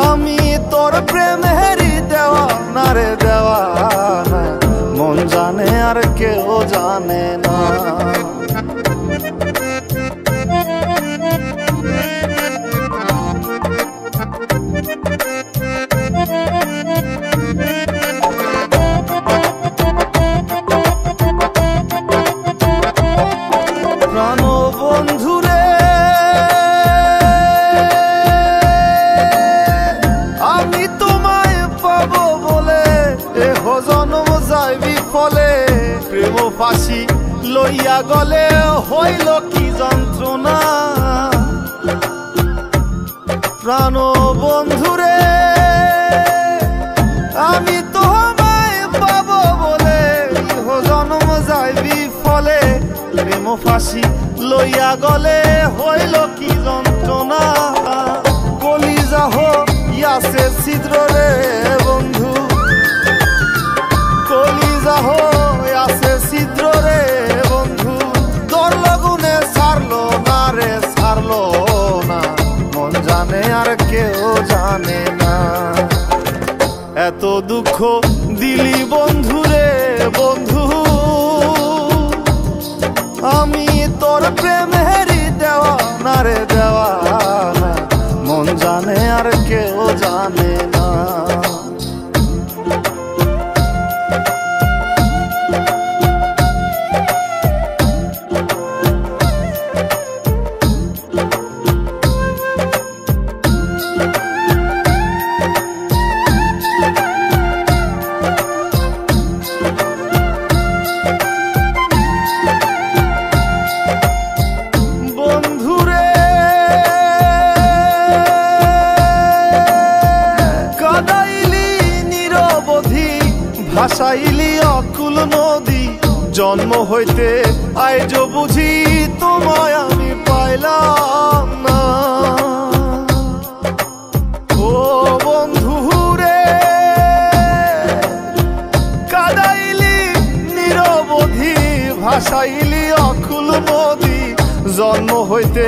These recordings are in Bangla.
আমি তোর প্রেমেরই দেওয়ানা রে দেওয়ানা, মন জানে আর কেউ জানে না। প্রাণ বন্ধুরে আমি তোমায় পাবো বলে এহ জন্ম যায় বিফলে, প্রেম ফাঁসি লইয়া গলে হইল কি যন্ত্রণা। প্রাণ বন্ধুরে আমি তোমায় পাবো বলে এহ জন্ম যায় বিফলে, প্রেম ফাঁসি লইয়া গলে হইল কি যন্ত্রণা। কলিজা হইয়াছে ছিদ্র রে বন্ধু, কলিজা হইয়াছে ছিদ্র রে বন্ধু, তোর লগুনে ছাড়লো না রে ছাড়লো না, মন জানে আর কেউ জানে না। এত দুঃখ দিলি বন্ধু রে বন্ধু, আমি তোর প্রেমেরই দেওয়ানা রে দেওয়ানা, মন জানে আর কেউ জানে না। ভাসাইলি অকুল নদী, জন্ম হইতে আইজ বুঝি তোমায় আমি পাইলাম না। ও বন্ধু রে কাদাইলি নিরবধি, ভাসাইলি অকুল নদী, জন্ম হইতে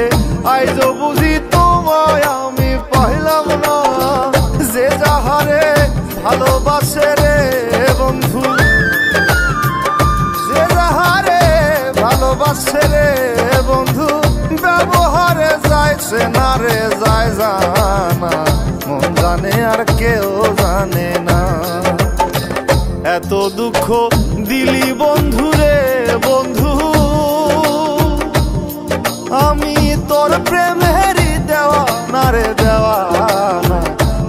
আইজ বুঝি তোমায় আমি পাইলাম না। যে যাহারে ভালোবাসে রে বন্ধু, যে যাহারে ভালোবাসে রে বন্ধু, ব্যবহারে যাইছে না রে যায় জানা, মন জানে আর কেউ জানে না। এত দুঃখ দিলি বন্ধু রে বন্ধু, আমি তোর প্রেমেরই দেওয়ানা রে দেওয়ানা,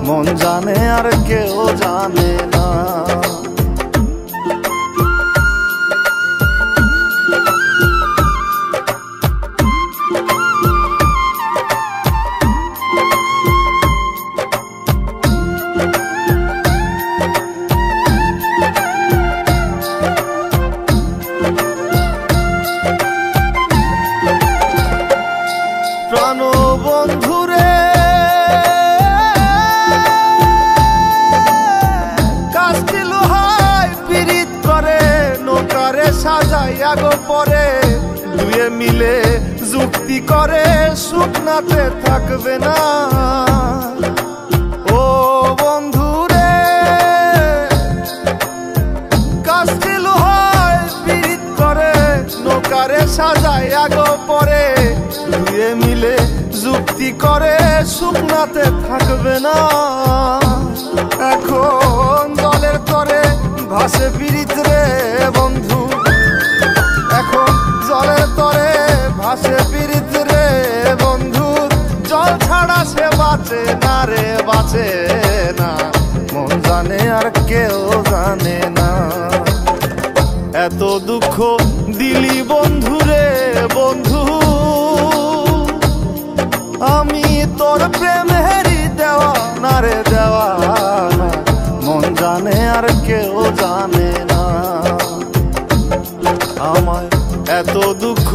মন জানে আর কেউ জানে না। প্রাণ বন্ধুরে কাস্তি লোহায় পিরিত করে, নৌকারে সাজাইয়া গো পরে, দুয়ে মিলে যুক্তি করে শুকনাতে থাকবে না। ও বন্ধুরে কাস্তি লোহায় পিরিত করে, নৌকারে সাজাইয়া গো পরে, দুয়ে মিলে যুক্তি করে শুকনাতে থাকবে না। এখন জলের তরে ভাসে পিরিত রে বন্ধু, এখন জলের তরে ভাসে পিরিত রে বন্ধু, জল ছাড়া সে বাঁচে না রে বাঁচে না, মন জানে আর কেউ জানে না। এত দুঃখ দিলি বন্ধু রে বন্ধু, আমি তোর প্রেমেরই দেওয়ানা রে দেওয়ানা, মন জানে আর কেউ জানে না। আমায় এত দুঃখ